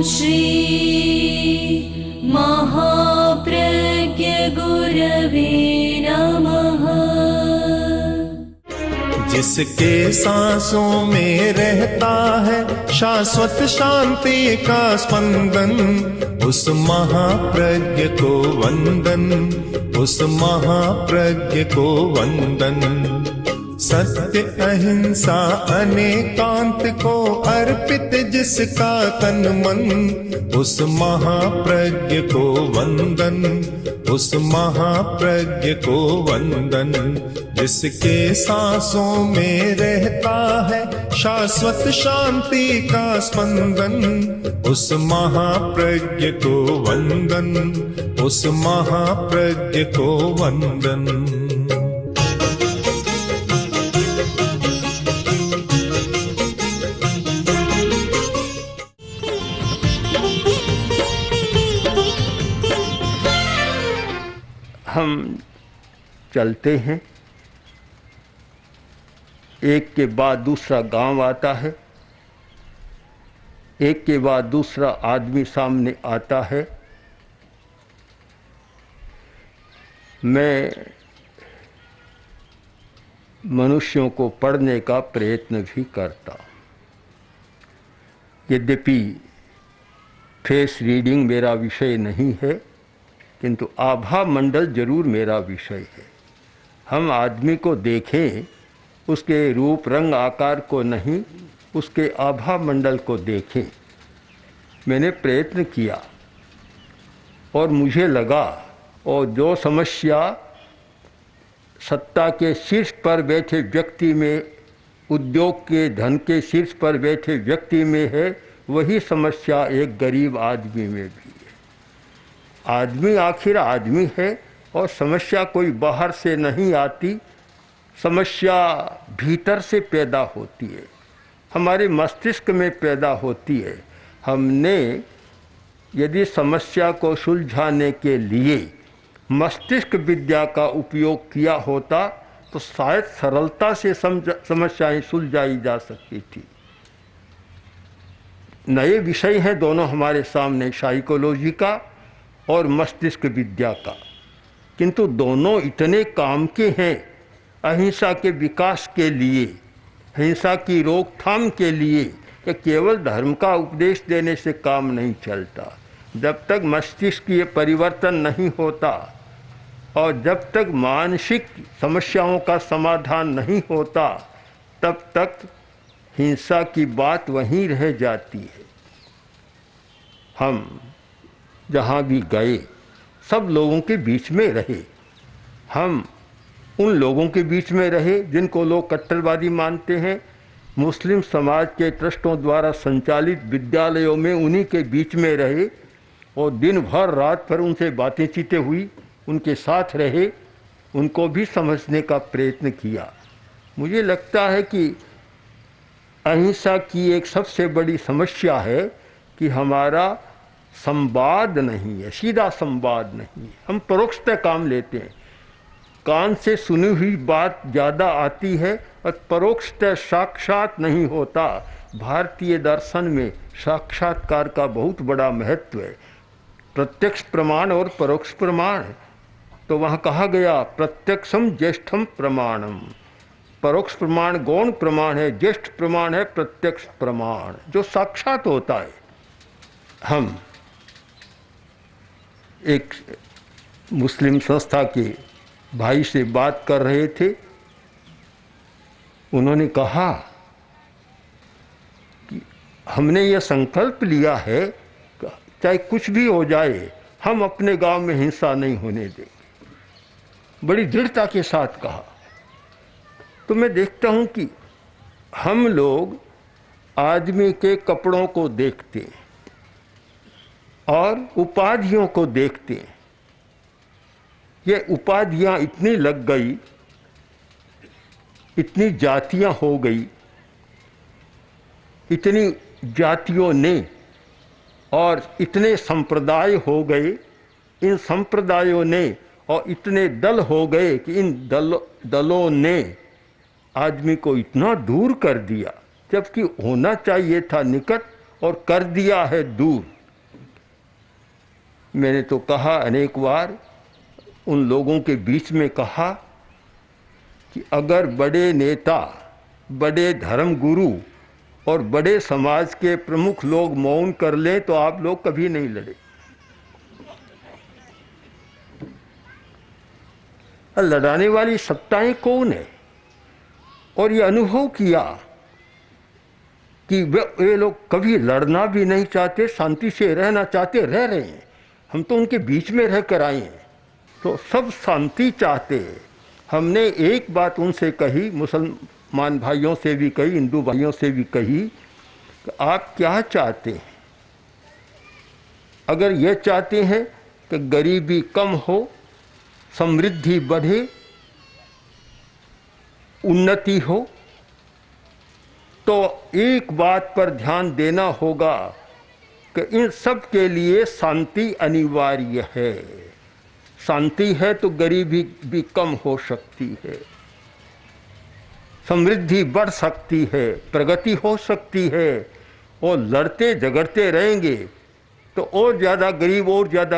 श्री महाप्रज्ञ गुरवे नमः। जिसके सांसों में रहता है शाश्वत शांति का स्पंदन, उस महाप्रज्ञ को वंदन, उस महाप्रज्ञ को वंदन। सत्य अहिंसा अनेकांत को अर्पित जिसका तन मन, उस महाप्रज्ञ को वंदन, उस महाप्रज्ञ को वंदन। जिसके सांसों में रहता है शाश्वत शांति का स्पंदन, उस महाप्रज्ञ को वंदन, उस महाप्रज्ञ को वंदन। हम चलते हैं, एक के बाद दूसरा गांव आता है, एक के बाद दूसरा आदमी सामने आता है। मैं मनुष्यों को पढ़ने का प्रयत्न भी करता हूँ। यद्यपि फेस रीडिंग मेरा विषय नहीं है, किंतु आभा मंडल जरूर मेरा विषय है। हम आदमी को देखें, उसके रूप रंग आकार को नहीं, उसके आभा मंडल को देखें। मैंने प्रयत्न किया और मुझे लगा, और जो समस्या सत्ता के शीर्ष पर बैठे व्यक्ति में, उद्योग के धन के शीर्ष पर बैठे व्यक्ति में है, वही समस्या एक गरीब आदमी में भी है। आदमी आखिर आदमी है, और समस्या कोई बाहर से नहीं आती, समस्या भीतर से पैदा होती है, हमारे मस्तिष्क में पैदा होती है। हमने यदि समस्या को सुलझाने के लिए मस्तिष्क विद्या का उपयोग किया होता तो शायद सरलता से समस्याएं सुलझाई जा सकती थी। नए विषय हैं दोनों हमारे सामने, साइकोलॉजी का और मस्तिष्क विद्या का, किंतु दोनों इतने काम के हैं अहिंसा के विकास के लिए, हिंसा की रोकथाम के लिए, कि केवल धर्म का उपदेश देने से काम नहीं चलता। जब तक मस्तिष्क की परिवर्तन नहीं होता और जब तक मानसिक समस्याओं का समाधान नहीं होता, तब तक हिंसा की बात वहीं रह जाती है। हम जहाँ भी गए सब लोगों के बीच में रहे। हम उन लोगों के बीच में रहे जिनको लोग कट्टरवादी मानते हैं। मुस्लिम समाज के ट्रस्टों द्वारा संचालित विद्यालयों में उन्हीं के बीच में रहे और दिन भर रात भर उनसे बातें चीतें हुई, उनके साथ रहे, उनको भी समझने का प्रयत्न किया। मुझे लगता है कि अहिंसा की एक सबसे बड़ी समस्या है कि हमारा संवाद नहीं है, सीधा संवाद नहीं है। हम परोक्षतः काम लेते हैं, कान से सुनी हुई बात ज़्यादा आती है और परोक्षतः साक्षात नहीं होता। भारतीय दर्शन में साक्षात्कार का बहुत बड़ा महत्व है, प्रत्यक्ष प्रमाण और परोक्ष प्रमाण। तो वहाँ कहा गया प्रत्यक्षम ज्येष्ठम प्रमाणम। परोक्ष प्रमाण गौण प्रमाण है, ज्येष्ठ प्रमाण है प्रत्यक्ष प्रमाण, जो साक्षात होता है। हम एक मुस्लिम संस्था के भाई से बात कर रहे थे। उन्होंने कहा कि हमने यह संकल्प लिया है चाहे कुछ भी हो जाए हम अपने गांव में हिंसा नहीं होने देंगे। बड़ी दृढ़ता के साथ कहा। तो मैं देखता हूं कि हम लोग आदमी के कपड़ों को देखते हैं और उपाधियों को देखते हैं। ये उपाधियां इतनी लग गई, इतनी जातियां हो गई, इतनी जातियों ने और इतने संप्रदाय हो गए, इन संप्रदायों ने और इतने दल हो गए कि इन दलों ने आदमी को इतना दूर कर दिया, जबकि होना चाहिए था निकट और कर दिया है दूर। मैंने तो कहा अनेक बार, उन लोगों के बीच में कहा कि अगर बड़े नेता, बड़े धर्म गुरु और बड़े समाज के प्रमुख लोग मौन कर लें तो आप लोग कभी नहीं लड़े। लड़ाने वाली सत्ताएं कौन है? और ये अनुभव किया कि वे लोग कभी लड़ना भी नहीं चाहते, शांति से रहना चाहते, रह रहे हैं। हम तो उनके बीच में रह कर आए हैं, तो सब शांति चाहते हैं। हमने एक बात उनसे कही, मुसलमान भाइयों से भी कही, हिंदू भाइयों से भी कही कि आप क्या चाहते हैं? अगर ये चाहते हैं कि गरीबी कम हो, समृद्धि बढ़े, उन्नति हो, तो एक बात पर ध्यान देना होगा कि इन सब के लिए शांति अनिवार्य है। शांति है तो गरीबी भी कम हो सकती है, समृद्धि बढ़ सकती है, प्रगति हो सकती है। और लड़ते झगड़ते रहेंगे तो और ज़्यादा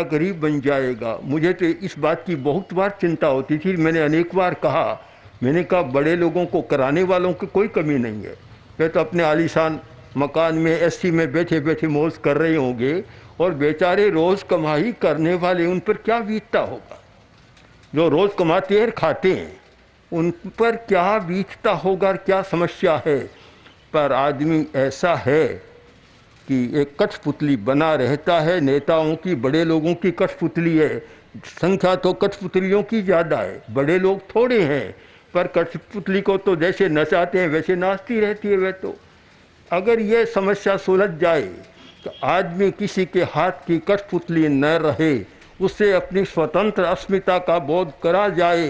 गरीब बन जाएगा। मुझे तो इस बात की बहुत बार चिंता होती थी। मैंने अनेक बार कहा, मैंने कहा बड़े लोगों को कराने वालों की कोई कमी नहीं है। वे तो अपने आलीशान मकान में एसी में बैठे बैठे मौज कर रहे होंगे, और बेचारे रोज़ कमाई करने वाले, उन पर क्या बीतता होगा? जो रोज़ कमाते हैं खाते हैं, उन पर क्या बीतता होगा, क्या समस्या है? पर आदमी ऐसा है कि एक कठपुतली बना रहता है। नेताओं की, बड़े लोगों की कठपुतली है। संख्या तो कठपुतलियों की ज़्यादा है, बड़े लोग थोड़े हैं, पर कठपुतली को तो जैसे नचाते हैं वैसे नाचती रहती है। वे तो अगर ये समस्या सुलझ जाए तो आदमी किसी के हाथ की कठपुतली न रहे, उससे अपनी स्वतंत्र अस्मिता का बोध करा जाए,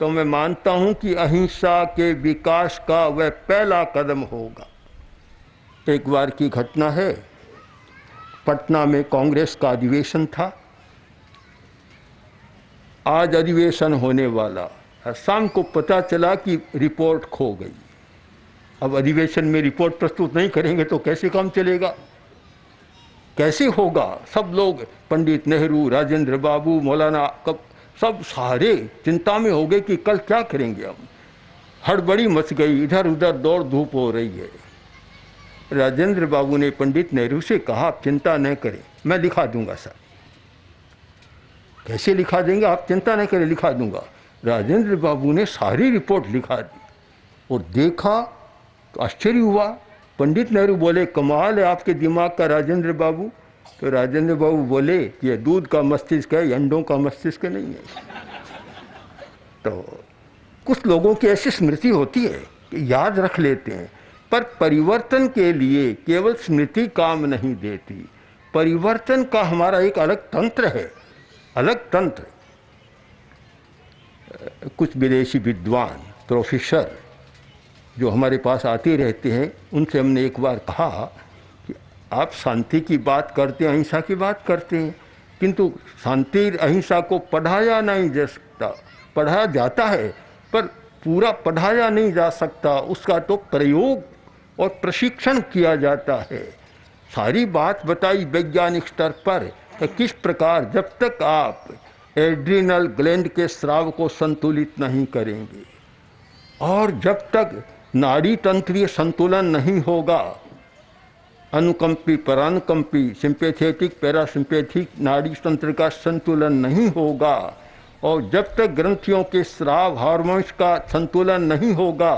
तो मैं मानता हूँ कि अहिंसा के विकास का वह पहला कदम होगा। एक बार की घटना है, पटना में कांग्रेस का अधिवेशन था। आज अधिवेशन होने वाला, शाम को पता चला कि रिपोर्ट खो गई। अब अधिवेशन में रिपोर्ट प्रस्तुत नहीं करेंगे तो कैसे काम चलेगा, कैसे होगा? सब लोग, पंडित नेहरू, राजेंद्र बाबू, मौलाना, सब सारे चिंता में हो गए कि कल क्या करेंगे हम। हड़बड़ी मच गई, इधर उधर दौड़ धूप हो रही है। राजेंद्र बाबू ने पंडित नेहरू से कहा, आप चिंता न करें, मैं लिखा दूंगा सर। कैसे लिखा देंगे? आप चिंता न करें, लिखा दूंगा। राजेंद्र बाबू ने सारी रिपोर्ट लिखा दी और देखा तो आश्चर्य हुआ। पंडित नेहरू बोले, कमाल है आपके दिमाग का राजेंद्र बाबू। तो राजेंद्र बाबू बोले, ये दूध का मस्तिष्क है, अंडों का मस्तिष्क नहीं है। तो कुछ लोगों की ऐसी स्मृति होती है कि याद रख लेते हैं, पर परिवर्तन के लिए केवल स्मृति काम नहीं देती। परिवर्तन का हमारा एक अलग तंत्र है, अलग तंत्र। कुछ विदेशी विद्वान, प्रोफेसर जो हमारे पास आते रहते हैं, उनसे हमने एक बार कहा कि आप शांति की बात करते हैं, अहिंसा की बात करते हैं, किंतु शांति अहिंसा को पढ़ाया नहीं जा सकता। पढ़ाया जाता है पर पूरा पढ़ाया नहीं जा सकता, उसका तो प्रयोग और प्रशिक्षण किया जाता है। सारी बात बताई वैज्ञानिक स्तर पर कि किस प्रकार, जब तक आप एड्रिनल ग्लैंड के स्राव को संतुलित नहीं करेंगे और जब तक नाड़ी तंत्रीय संतुलन नहीं होगा, अनुकंपी परानुकंपी, सिंपैथेटिक पैरासिम्पैथिक नाड़ी तंत्र का संतुलन नहीं होगा, और जब तक ग्रंथियों के स्राव हार्मोन्स का संतुलन नहीं होगा,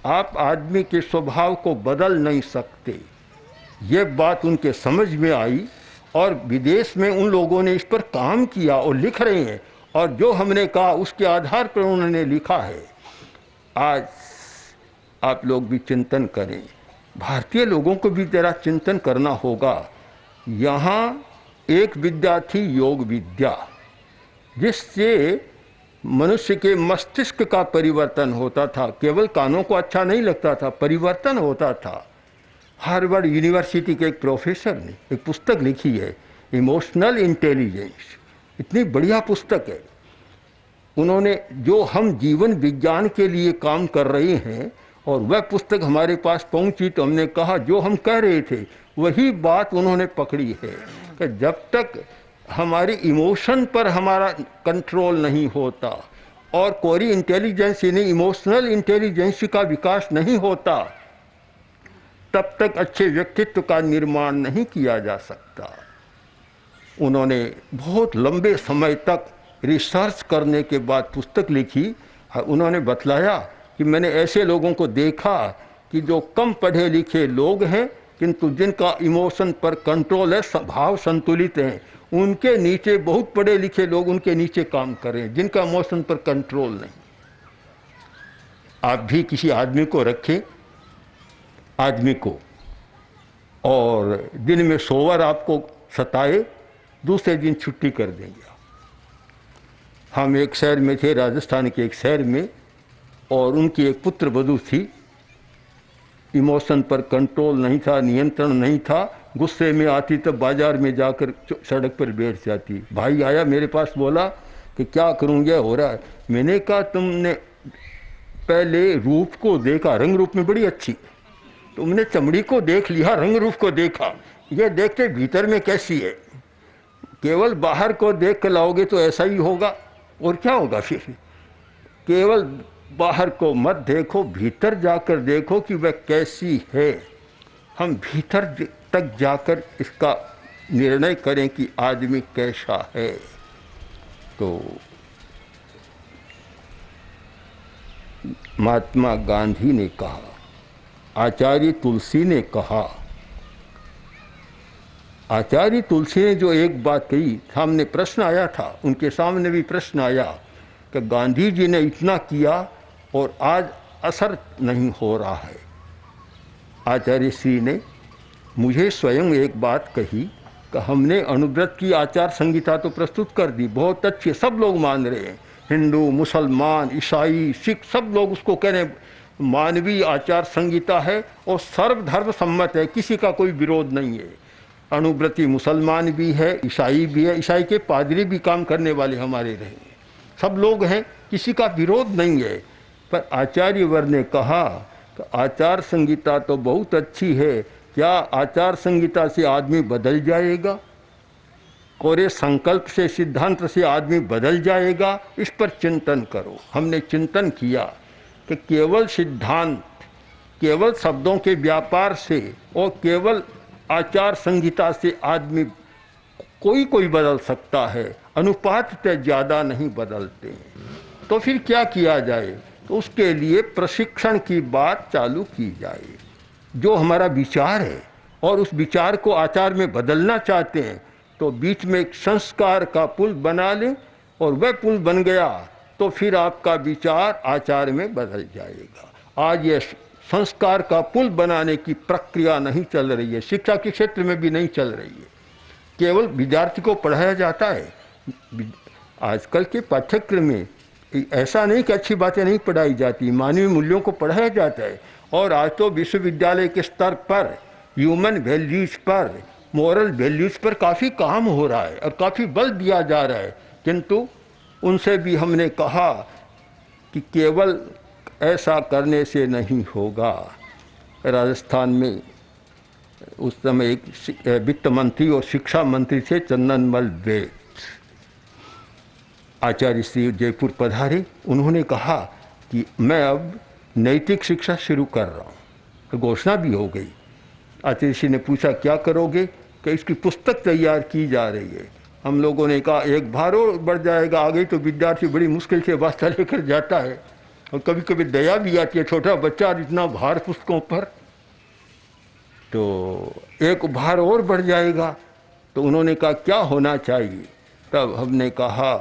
आप आदमी के स्वभाव को बदल नहीं सकते। ये बात उनके समझ में आई और विदेश में उन लोगों ने इस पर काम किया और लिख रहे हैं, और जो हमने कहा उसके आधार पर उन्होंने लिखा है। आज आप लोग भी चिंतन करें, भारतीय लोगों को भी जरा चिंतन करना होगा। यहाँ एक विद्या थी योग विद्या, जिससे मनुष्य के मस्तिष्क का परिवर्तन होता था। केवल कानों को अच्छा नहीं लगता था, परिवर्तन होता था। हार्वर्ड यूनिवर्सिटी के एक प्रोफेसर ने एक पुस्तक लिखी है, इमोशनल इंटेलिजेंस। इतनी बढ़िया पुस्तक है। उन्होंने जो हम जीवन विज्ञान के लिए काम कर रहे हैं और वह पुस्तक हमारे पास पहुंची तो हमने कहा जो हम कह रहे थे वही बात उन्होंने पकड़ी है कि जब तक हमारी इमोशन पर हमारा कंट्रोल नहीं होता और कोई इंटेलिजेंस यानी इमोशनल इंटेलिजेंस का विकास नहीं होता, तब तक अच्छे व्यक्तित्व का निर्माण नहीं किया जा सकता। उन्होंने बहुत लंबे समय तक रिसर्च करने के बाद पुस्तक लिखी। उन्होंने बतलाया कि मैंने ऐसे लोगों को देखा कि जो कम पढ़े लिखे लोग हैं किंतु जिनका इमोशन पर कंट्रोल है, भाव संतुलित हैं, उनके नीचे बहुत पढ़े लिखे लोग उनके नीचे काम करें जिनका इमोशन पर कंट्रोल नहीं। आप भी किसी आदमी को रखें, आदमी को, और दिन में सोवर आपको सताए, दूसरे दिन छुट्टी कर देंगे। हम एक शहर में थे, राजस्थान के एक शहर में, और उनकी एक पुत्र वधू थी। इमोशन पर कंट्रोल नहीं था, नियंत्रण नहीं था। गुस्से में आती तब बाजार में जाकर सड़क पर बैठ जाती। भाई आया मेरे पास, बोला कि क्या करूँ, यह हो रहा है। मैंने कहा तुमने पहले रूप को देखा, रंग रूप में बड़ी अच्छी, तुमने चमड़ी को देख लिया, रंग रूप को देखा, यह देखते भीतर में कैसी है। केवल बाहर को देख कर लाओगे तो ऐसा ही होगा, और क्या होगा फिर। केवल बाहर को मत देखो, भीतर जाकर देखो कि वह कैसी है। हम भीतर तक जाकर इसका निर्णय करें कि आदमी कैसा है। तो महात्मा गांधी ने कहा, आचार्य तुलसी ने कहा, आचार्य तुलसी ने जो एक बात कही, सामने प्रश्न आया था, उनके सामने भी प्रश्न आया कि गांधी जी ने इतना किया और आज असर नहीं हो रहा है। आचार्य श्री ने मुझे स्वयं एक बात कही कि हमने अनुव्रत की आचार संहिता तो प्रस्तुत कर दी, बहुत अच्छी, सब लोग मान रहे हैं, हिंदू, मुसलमान, ईसाई, सिख, सब लोग उसको कह रहे हैं मानवीय आचार संहिता है और सर्वधर्म सम्मत है, किसी का कोई विरोध नहीं है। अनुव्रती मुसलमान भी है, ईसाई भी है, ईसाई के पादरी भी काम करने वाले हमारे रहे, सब लोग हैं, किसी का विरोध नहीं है। पर आचार्य वर ने कहा कि आचार संहिता तो बहुत अच्छी है, क्या आचार संहिता से आदमी बदल जाएगा? कोरे संकल्प से, सिद्धांत से आदमी बदल जाएगा? इस पर चिंतन करो। हमने चिंतन किया कि केवल सिद्धांत, केवल शब्दों के व्यापार से और केवल आचार संहिता से आदमी कोई बदल सकता है, अनुपात से ज़्यादा नहीं बदलते हैं। तो फिर क्या किया जाए? तो उसके लिए प्रशिक्षण की बात चालू की जाए। जो हमारा विचार है और उस विचार को आचार में बदलना चाहते हैं तो बीच में एक संस्कार का पुल बना लें, और वह पुल बन गया तो फिर आपका विचार आचार में बदल जाएगा। आज ये संस्कार का पुल बनाने की प्रक्रिया नहीं चल रही है, शिक्षा के क्षेत्र में भी नहीं चल रही है। केवल विद्यार्थी को पढ़ाया जाता है। आजकल के पाठ्यक्रम में ऐसा नहीं कि अच्छी बातें नहीं पढ़ाई जाती, मानवीय मूल्यों को पढ़ाया जाता है। और आज तो विश्वविद्यालय के स्तर पर ह्यूमन वैल्यूज पर, मॉरल वैल्यूज पर काफ़ी काम हो रहा है और काफ़ी बल दिया जा रहा है। किंतु उनसे भी हमने कहा कि केवल ऐसा करने से नहीं होगा। राजस्थान में उस समय एक वित्त मंत्री और शिक्षा मंत्री थे, चंदनमल वैद। आचार्य श्री जयपुर पधारे, उन्होंने कहा कि मैं अब नैतिक शिक्षा शुरू कर रहा हूँ, तो घोषणा भी हो गई। आचार्य श्री ने पूछा क्या करोगे? कि इसकी पुस्तक तैयार की जा रही है। हम लोगों ने कहा एक भार और बढ़ जाएगा, आगे तो विद्यार्थी बड़ी मुश्किल से वास्ता लेकर जाता है और कभी कभी दया भी आती है, छोटा बच्चा इतना भार पुस्तकों पर, तो एक भार और बढ़ जाएगा। तो उन्होंने कहा क्या होना चाहिए? तब हमने कहा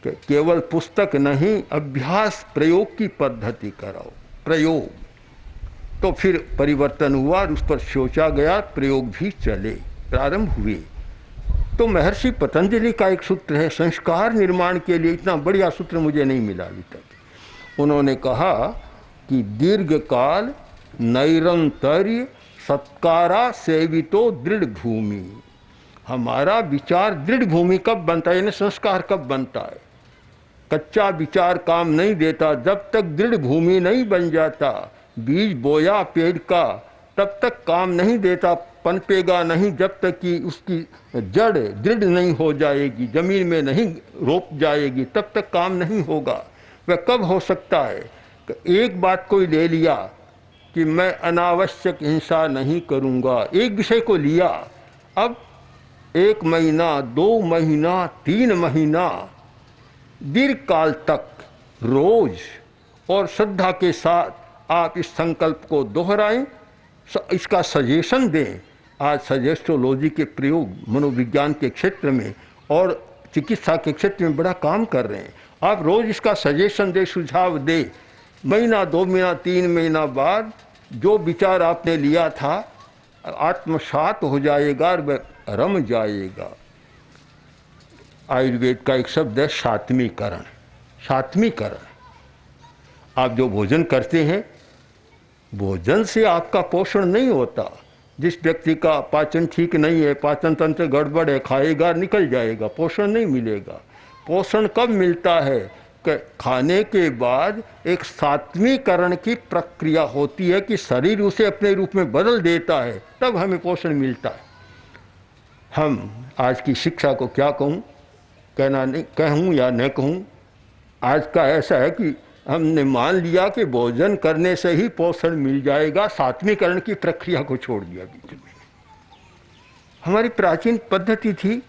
कि केवल पुस्तक नहीं, अभ्यास प्रयोग की पद्धति कराओ, प्रयोग। तो फिर परिवर्तन हुआ, उस पर सोचा गया, प्रयोग भी चले, प्रारंभ हुए। तो महर्षि पतंजलि का एक सूत्र है, संस्कार निर्माण के लिए इतना बढ़िया सूत्र मुझे नहीं मिला अभी तक। उन्होंने कहा कि दीर्घकाल नैरंतर्य सत्कारा सेवितो दृढ़ भूमि। हमारा विचार दृढ़ भूमि कब बनता है, यानी संस्कार कब बनता है? कच्चा विचार काम नहीं देता, जब तक दृढ़ भूमि नहीं बन जाता बीज बोया पेड़ का तब तक काम नहीं देता, पनपेगा नहीं जब तक कि उसकी जड़ दृढ़ नहीं हो जाएगी, जमीन में नहीं रोप जाएगी, तब तक काम नहीं होगा। वह कब हो सकता है कि एक बात कोई ले लिया कि मैं अनावश्यक हिंसा नहीं करूँगा, एक विषय को लिया, अब 1 महीना 2 महीना 3 महीना दीर्घ काल तक रोज और श्रद्धा के साथ आप इस संकल्प को दोहराएं, इसका सजेशन दें। आज सजेस्ट्रोलॉजी के प्रयोग मनोविज्ञान के क्षेत्र में और चिकित्सा के क्षेत्र में बड़ा काम कर रहे हैं। आप रोज इसका सजेशन दें, सुझाव दें। महीना 2 महीना 3 महीना बाद जो विचार आपने लिया था आत्मसात हो जाएगा और वह रम जाएगा। आयुर्वेद का एक शब्द है सात्मीकरण। सात्मीकरण, आप जो भोजन करते हैं, भोजन से आपका पोषण नहीं होता। जिस व्यक्ति का पाचन ठीक नहीं है, पाचन तंत्र गड़बड़ है, खाएगा निकल जाएगा, पोषण नहीं मिलेगा। पोषण कब मिलता है कि खाने के बाद एक सात्मीकरण की प्रक्रिया होती है कि शरीर उसे अपने रूप में बदल देता है, तब हमें पोषण मिलता है। हम आज की शिक्षा को क्या कहूँ, कहना नहीं, कहूँ या न कहूँ, आज का ऐसा है कि हमने मान लिया कि भोजन करने से ही पोषण मिल जाएगा, सात्मीकरण की प्रक्रिया को छोड़ दिया बीच में। हमारी प्राचीन पद्धति थी,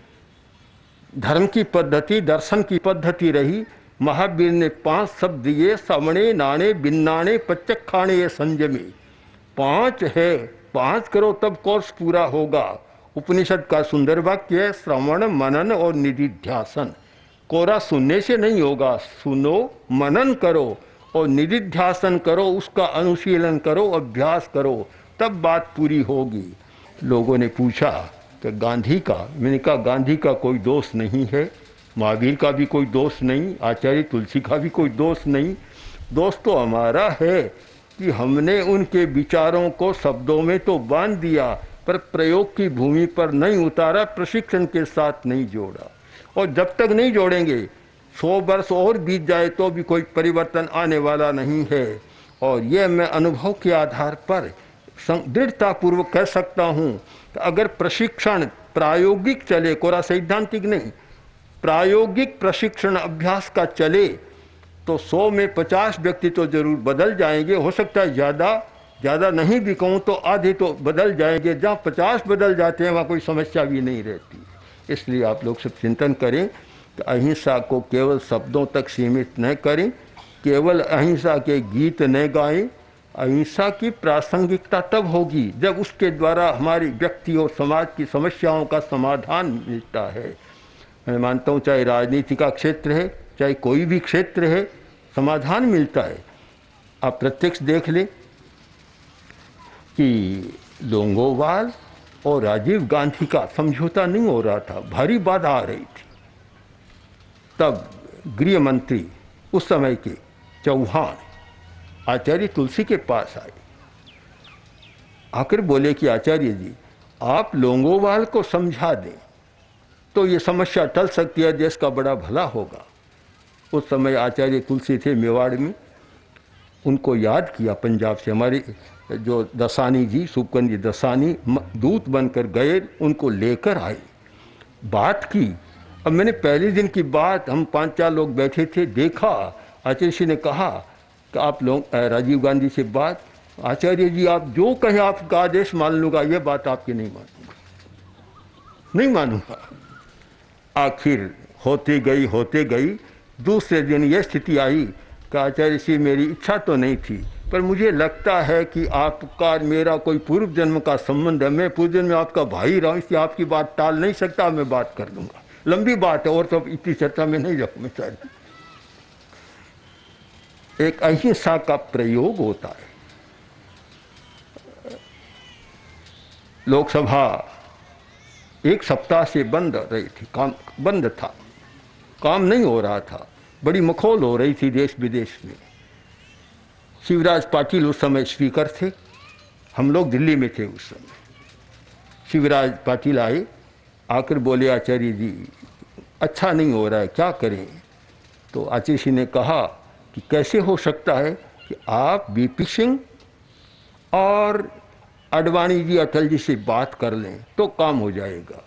धर्म की पद्धति, दर्शन की पद्धति रही। महावीर ने 5 शब्द दिए, समणे नाणे बिन्नाणे पच्चक खाणे ये संयमी। 5 है, 5 करो तब कोर्स पूरा होगा। उपनिषद का सुंदर वाक्य है, श्रवण मनन और निधिध्यासन। कोरा सुनने से नहीं होगा, सुनो, मनन करो और निधिध्यासन करो, उसका अनुशीलन करो, अभ्यास करो, तब बात पूरी होगी। लोगों ने पूछा कि गांधी का, मैंने कहा गांधी का कोई दोष नहीं है, महावीर का भी कोई दोष नहीं, आचार्य तुलसी का भी कोई दोष नहीं। दोष तो हमारा है कि हमने उनके विचारों को शब्दों में तो बांध दिया पर प्रयोग की भूमि पर नहीं उतारा, प्रशिक्षण के साथ नहीं जोड़ा। और जब तक नहीं जोड़ेंगे 100 वर्ष और बीत जाए तो भी कोई परिवर्तन आने वाला नहीं है। और यह मैं अनुभव के आधार पर दृढ़तापूर्वक कह सकता हूँ कि अगर प्रशिक्षण प्रायोगिक चले, कोरा सैद्धांतिक नहीं, प्रायोगिक प्रशिक्षण अभ्यास का चले तो 100 में 50 व्यक्ति तो जरूर बदल जाएंगे। हो सकता है ज़्यादा नहीं भी कहूँ तो आधे तो बदल जाएंगे। जहाँ 50 बदल जाते हैं वहाँ कोई समस्या भी नहीं रहती। इसलिए आप लोग सब चिंतन करें कि अहिंसा को केवल शब्दों तक सीमित न करें, केवल अहिंसा के गीत न गाएं। अहिंसा की प्रासंगिकता तब होगी जब उसके द्वारा हमारी व्यक्ति और समाज की समस्याओं का समाधान मिलता है। मैं मानता हूँ चाहे राजनीति का क्षेत्र है, चाहे कोई भी क्षेत्र है, समाधान मिलता है। आप प्रत्यक्ष देख लें कि लोंगोवाल और राजीव गांधी का समझौता नहीं हो रहा था, भारी बाधा आ रही थी। तब गृह मंत्री उस समय के चौहान आचार्य तुलसी के पास आए, आकर बोले कि आचार्य जी आप लोंगोवाल को समझा दें तो ये समस्या टल सकती है, देश का बड़ा भला होगा। उस समय आचार्य तुलसी थे मेवाड़ में, उनको याद किया पंजाब से, हमारे जो दसानी जी, सुपकन जी दसानी दूत बनकर गए, उनको लेकर आए, बात की। अब मैंने पहले दिन की बात, हम 5-4 लोग बैठे थे, देखा आचार्य जी ने कहा कि आप लोग राजीव गांधी से बात, आचार्य जी आप जो कहें आपका आदेश मान लूँगा, ये बात आपकी नहीं मानूंगा, नहीं मानूंगा। आखिर होते गई। दूसरे दिन यह स्थिति आई कि आचार्य जी मेरी इच्छा तो नहीं थी पर मुझे लगता है कि आपका मेरा कोई पूर्व जन्म का संबंध है, मैं पूर्व जन्म में आपका भाई रहा हूँ, इसलिए आपकी बात टाल नहीं सकता, मैं बात कर लूँगा। लंबी बात है और तो इतनी चर्चा में नहीं रखूँ मैं चाहिए। एक अहिंसा का प्रयोग होता है। लोकसभा 1 सप्ताह से बंद रही थी, काम बंद था, काम नहीं हो रहा था, बड़ी मखौल हो रही थी देश विदेश में। शिवराज पाटिल उस समय स्पीकर थे, हम लोग दिल्ली में थे उस समय। शिवराज पाटिल आए, आकर बोले आचार्य जी अच्छा नहीं हो रहा है, क्या करें? तो आचार्य जी ने कहा कि कैसे हो सकता है कि आप बीपी सिंह और आडवाणी जी अटल जी से बात कर लें तो काम हो जाएगा।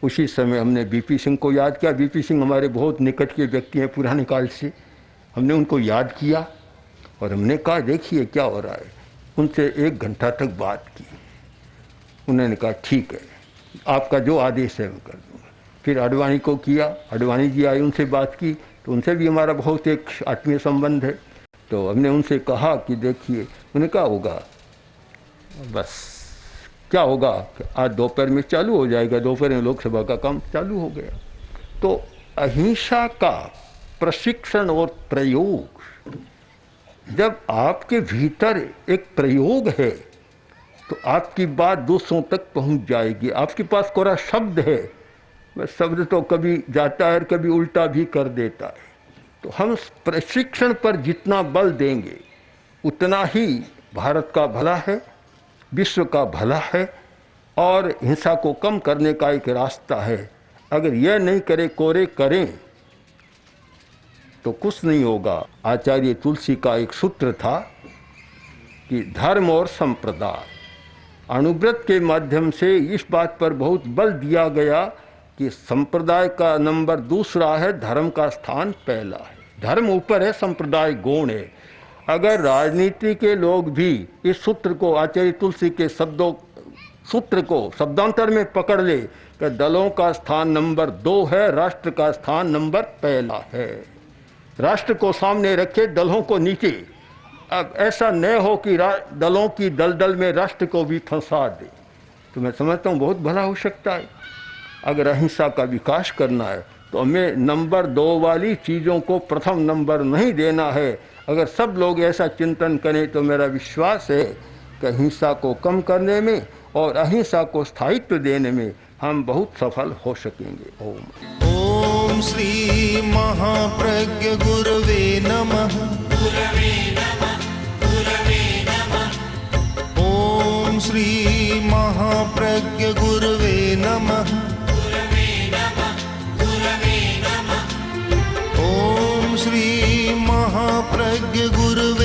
उसी समय हमने बीपी सिंह को याद किया। बीपी सिंह हमारे बहुत निकट के व्यक्ति हैं पुराने काल से। हमने उनको याद किया और हमने कहा देखिए क्या हो रहा है। उनसे 1 घंटा तक बात की। उन्होंने कहा ठीक है, आपका जो आदेश है मैं कर दूँगा। फिर आडवाणी को किया, आडवाणी जी आए, उनसे बात की, तो उनसे भी हमारा बहुत एक आत्मीय संबंध है। तो हमने उनसे कहा कि देखिए, उन्होंने कहा होगा, बस क्या होगा, आज दोपहर में चालू हो जाएगा, दोपहर में लोकसभा का काम चालू हो गया। तो अहिंसा का प्रशिक्षण और प्रयोग, जब आपके भीतर एक प्रयोग है तो आपकी बात दूसरों तक पहुंच जाएगी। आपके पास कोरा शब्द है, वह शब्द तो कभी जाता है और कभी उल्टा भी कर देता है। तो हम प्रशिक्षण पर जितना बल देंगे उतना ही भारत का भला है, विश्व का भला है और हिंसा को कम करने का एक रास्ता है। अगर यह नहीं करे, कोरे करें तो कुछ नहीं होगा। आचार्य तुलसी का एक सूत्र था कि धर्म और संप्रदाय, अणुव्रत के माध्यम से इस बात पर बहुत बल दिया गया कि संप्रदाय का नंबर दूसरा है, धर्म का स्थान पहला है। धर्म ऊपर है, संप्रदाय गौण है। अगर राजनीति के लोग भी इस सूत्र को, आचार्य तुलसी के सूत्र को शब्दांतर में पकड़ ले कि दलों का स्थान नंबर 2 है, राष्ट्र का स्थान नंबर पहला है। राष्ट्र को सामने रखे, दलों को नीचे। अब ऐसा न हो कि दलों की दलदल में राष्ट्र को भी फंसा दे, तो मैं समझता हूँ बहुत भला हो सकता है। अगर अहिंसा का विकास करना है तो हमें नंबर 2 वाली चीज़ों को प्रथम नंबर नहीं देना है। अगर सब लोग ऐसा चिंतन करें तो मेरा विश्वास है कि हिंसा को कम करने में और अहिंसा को स्थायित्व देने में हम बहुत सफल हो सकेंगे। ओम ओम श्री महाप्रज्ञ गुरवे नमः। ओम श्री महाप्रज्ञ गुरवे नमः। ओम श्री महाप्रज्ञ गुरवे